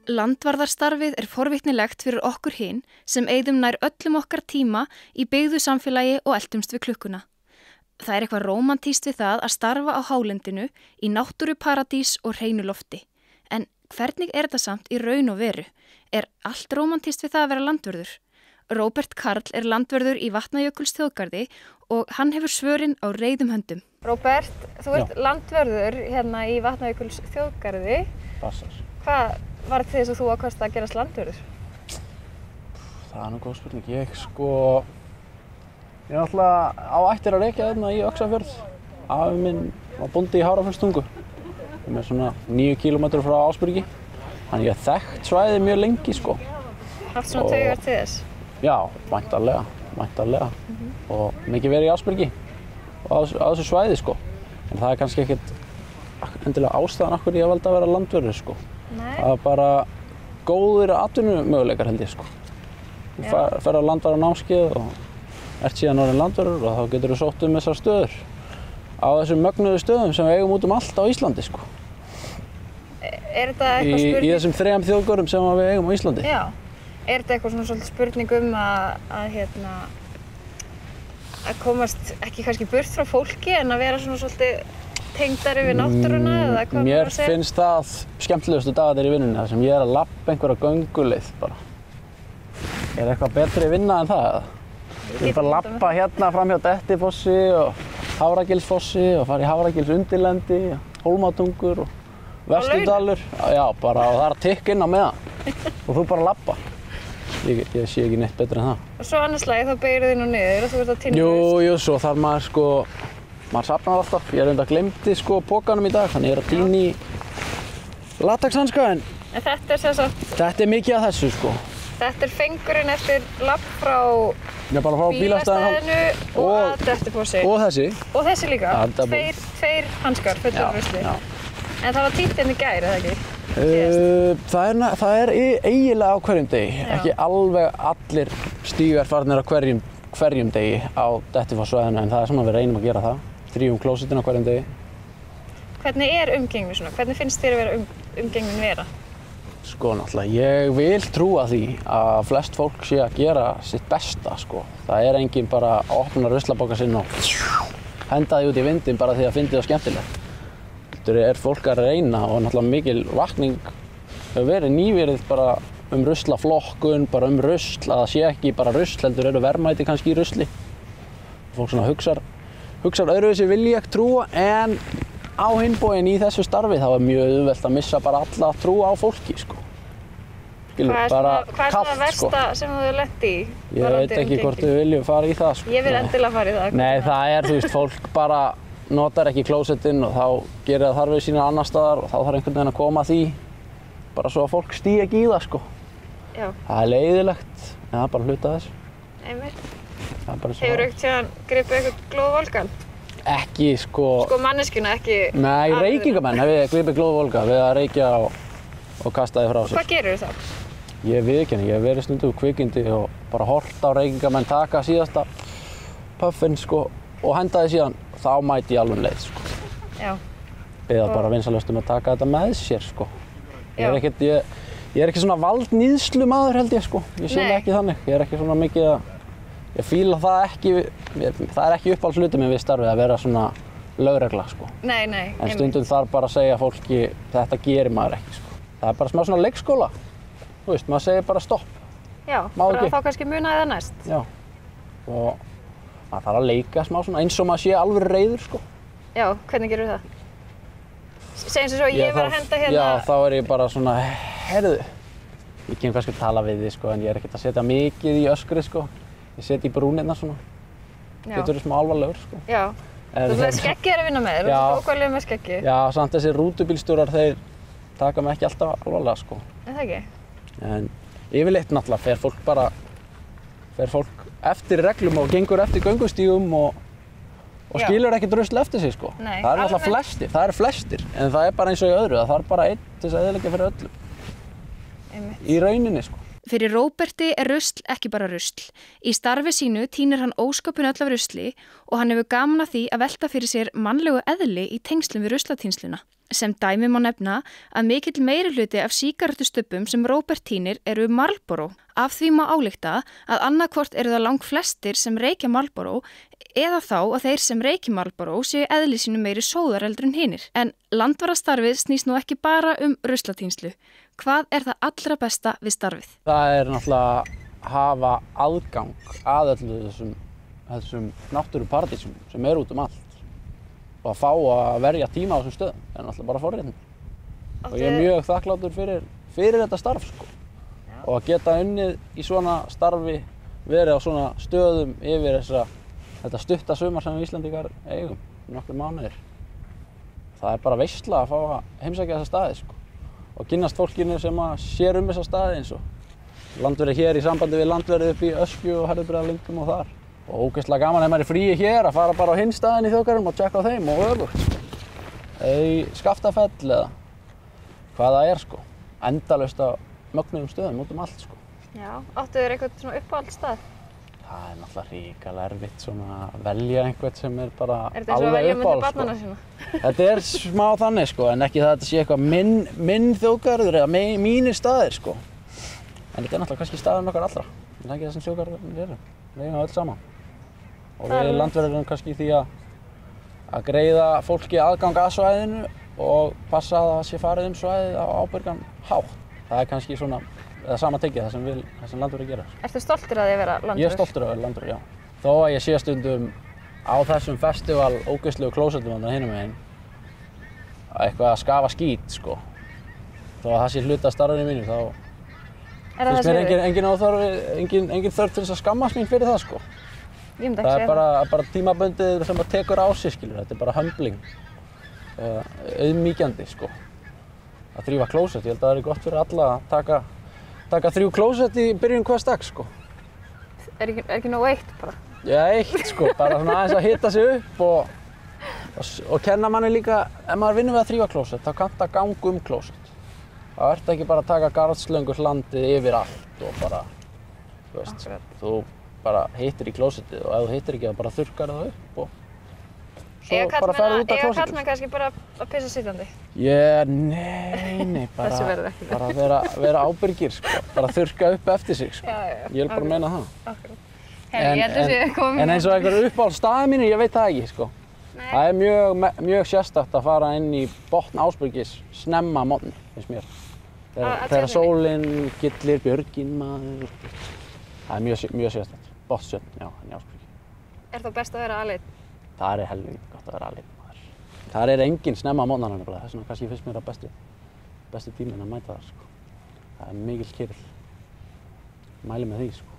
Landvarðarstarfið forvitnilegt fyrir okkur hin sem eyðum nær öllum okkar tíma í byggðu samfélagi og eltumst við klukkuna. Það eitthvað rómantískt við það að starfa á hálendinu í náttúruparadís og hreinu lofti. En hvernig þetta samt í raun og veru? Allt rómantískt við það að vera landvörður? Róbert Karl landvörður í Vatnajökulsþjóðgarði og hann hefur svörin á reiðum höndum. Róbert, þú ert landvörður hérna í Vatnajökulsþjóðgarði. Passar. Hvað var til þess að þú ákvaðst að gerast landvörður? Það nú góð spurning. Ég er náttúrulega á ættir að rekja þarna í Öxarfjörð. Afi minn var bóndi í Hafrafellstungu. Sem svona 9 kílómetrar frá Ásbyrgi. Þannig ég þekkt svæðið mjög lengi sko. Haft svona taugar til þess? Já, væntanlega. Og mikið verið í Ásbyrgi og á þessu svæði sko. En það kannski ekkert endilega ástæðan af hverju ég valdi að vera landvörður sko. Nei. Það bara góðir atvinnumöguleikar held ég sko. Þú ferð á landvarðarnámskeið og ert síðan orðinn landvörður og þá getur þú sótt þessar stöður á þessum mögnuðu stöðum sem við eigum út allt á Íslandi sko. Þetta eitthvað spurning? Í þessum 3 þjóðgörðum sem við eigum á Íslandi. Já. Þetta eitthvað svona svolítið spurning að komast ekki kannski burt frá fólki en að vera svona svolítið tengdari við náttúruna eða hvað maður Mér finnst það skemmtilegustu dagarnir í vinnunni þar sem ég að labba einhverja gönguleið bara. Eitthvað betri vinna en það eða? Ég bara labba hérna fram hjá Dettifossi og Hafragilsfossi og fara í Hafragilsundirlendi, Hólmatungur og Vesturdalur. Já, bara og það að tikka inn á meðan og þú bara labba. Ég sé ekki neitt betra en það. Og svo annars lagi þá beygirðu þín og niður og þú ert að tínna Jú, svo þarf maður safnar alltaf. Ég reyndar gleymdi pokanum í dag, þannig ég að tína í latexhanska en þetta sem sagt... Þetta mikið af þessu sko. Þetta fengurinn eftir labb frá bílastæðinu og að Dettifossi. Og þessi. Og þessi líka. Ja, tveir hanskar fullir af rusli. En það var títt í gær, eða ekki? Það er eiginlega á hverjum degi. Ekki alveg allir stígar farnir á hverjum degi á Dettifoss-svæðinu en það svona við reynum að gera það. Þrífum klósettin á hverjum degi. Hvernig umgengni svona? Hvernig finnst þér að vera umgengnin vera? Sko náttúrulega, ég vil trúa því að flest fólk sé að gera sitt besta sko. Það enginn bara að opna ruslapokka sinn og henda því út í vindinn bara því að fyndi það skemmtilegt. Þetta fólk að reyna og náttúrulega mikil vakning hefur verið nýverið bara ruslaflokkun, bara rusl, að það sé ekki bara rusl, heldur eru verðmæti kannski í rusli. Fólk svona hugsar öðruvísi vil ég trúa en á hinn bóginn í þessu starfi þá mjög auðvelt að missa bara alla trú á fólki sko. Hvað er það versta sem þú hefur lent í? Ég veit ekki hvort við viljum fara í það sko. Ég vil endilega fara í það. Nei, það þú veist, fólk bara notar ekki klósettinn og þá gerir það þarfir sínar annar staðar og þá þarf einhvern veginn að koma að því bara svo að fólk stígi ekki í það sko. Já. Það leiðilegt, en það bara hluta af þessu. Einmitt. Hefur eitthvað gripið eitthvað glóðvolgan? Ekki sko... Sko manneskjuna, ekki... Nei, reykingamenn hef ég gripið glóðvolga við að reykja og kasta því frá sér. Hvað gerir þú þá? Ég viðurkenni, ég hef verið stundum kvikindi og bara horft á reykingamenn taka síðasta puffinn sko og henda því síðan, þá mæti ég alveg leið sko. Já. Biðja bara vinsalust að taka þetta með sér sko. Ég er ekki svona valdníðslu maður held ég sko. Ég sé mig ekki þannig. Ég er ekki svona mikið að... Ég fíla það ekki, það ekki uppáhaldshluti minn við starfið að vera svona lögregla sko. Nei. En stundum þarf bara að segja fólki, þetta gerir maður ekki sko. Það er bara smá svona leikskóla. Þú veist, maður segir bara stopp. Já, bara þá kannski munaði það næst. Já. Og maður þarf að leika smá svona eins og maður sé alveg reiður sko. Já, hvernig gerur það? Segjum sem svo, ég var að henda hérna... Já, þá ég bara svona, heyrðu. Ég kem kannski að tala við þig sko, en ég ekkert að setja mikið í öskri sko. Ég seti í brúnirna svona. Getur verið smá alvarlegur sko. Já. Þú veist, skeggið að vinna með þér, þú veist ókvæðilega með skeggið. Já, samt þessi rútubílstjórar, þeir taka mig ekki alltaf alvarlega sko. Það ekki? En yfirleitt náttúrulega fer fólk eftir reglum og gengur eftir göngustígum og skilur ekkert rusl eftir sig sko. Nei, það náttúrulega flestir, flestir, en það bara eins og í öðru, það þarf bara einn til þess að eyðileggja fyrir öllum. Í rauninni sko. Fyrir Róberti rusl ekki bara rusl. Í starfi sínu tínir hann ósköpun öll af rusli og hann hefur gaman að því að velta fyrir sér mannlegu eðli í tengslum við ruslatínsluna. Sem dæmi má nefna að mikill meirihluti af sígarettustubbum sem Róbert tínir eru Marlboro. Af því má álykta að annarkvort eru það langflestir sem reykja Marlboro eða þá að þeir sem reykja Marlboro séu eðli sínu meiri sóðareldur en hinir. En landvarðastarfið snýst nú ekki bara ruslatínslu. Hvað er það allra besta við starfið? Það er náttúrulega að hafa aðgang að öllum þessum náttúruparadísum sem eru út allt. Og að fá að verja tíma á þessum stöðum er náttúrulega bara forréttindi. Og ég er mjög þakklátur fyrir þetta starf sko. Og að geta unnið í svona starfi, verið á svona stöðum yfir þetta stutta sumar sem við Íslendingar eigum, nokkrir mánuðir. Það er bara veisla að fá að heimsækja þessa staði sko. Og kynnast fólkinu sem sér þessa staði eins og landverið hér í sambandi við landverið upp í Öskju og Herðubreiðarlundum og þar. Og ógeðslega gaman ef maður er fríi hér að fara bara á hinn staðinn í þjóðgarðinum og tjekka á þeim og öfugt sko. Eða í Skaftafell eða hvað það er sko. Endalaust á mögnuðum stöðum út allt sko. Já, áttu þér eitthvað svona uppáhaldsstað? Það er náttúrulega hrikalega erfitt svona að velja einhvern sem er bara alveg uppáhalds. Er þetta eins og að velja myndi barnanna sína? Þetta er smá þannig sko, en ekki það að þetta sé eitthvað minn þjóðgarður eða mínir staðir sko. En þetta er náttúrulega kannski staðurinn okkar allra. Það er ekki það sem þjóðgarðurinn eru. Við eigum öll saman. Og við landverðir erum kannski í því að greiða fólki aðgang að svæðinu og passa að það sé farið svæðið á ábyrgan hátt. Það er kannski svona sama tekið það sem landverðir gera. Ertu stoltur að þið vera landverður? Ég er stoltur að vera landverður, já. Þó að ég sé stundum á þessum festival ógeðslegu klósettum þarna hinum megin eitthvað að skafa skít, sko. Þó að það sé hluti af starfinu mínu, þá finnst mér engin þörf til þess að skammast mín fyrir það, sko. Það er bara tímabundið sem að tekur á sig, skilur. Þetta er bara humbling, auðmýkjandi, sko. Að þrífa klósett, ég held að það er gott fyrir alla að taka 3 klósett í byrjun hvers dags, sko. Er ekki nóg eitt bara? Já, eitt, sko. Bara svona aðeins að hita sig upp og kenna manni líka, ef maður vinnur við að þrífa klósett, þá kanntu að ganga klósett. Það ert ekki bara að taka garðslönguslandið yfir allt og bara, þú veist, þú bara hittir í klósettið og ef þú hittir ekki, þá bara þurrkar það upp og svo bara ferðu út af klósettið. Eiga kallmenn kannski bara að pissa sitjandi? Nei, bara vera ábyrgir, sko. Bara þurrka upp eftir sig, sko. Já. Ég vil bara meina það. Akkurat. Ég held að sé komið. En eins og einhver uppáhaldsstaðir mínir, ég veit það ekki, sko. Nei. Það er mjög sérstakt að fara inn í botn Ásbyrgis snemma að morgni, finnst mér. Þegar sólin gyllir björgin, maður. Það er mjög sérstakt. Botnstjörn, já, í Ásbyrgi. Er þá best að vera aleinn? Það er helvíti gott að vera aleinn, maður. Það er engin snemma á morgnana nefnilega, þess vegna kannski finnst mér að besti tíminn að mæta það, sko. Það er mikill kyrrð. Mæli með því, sko.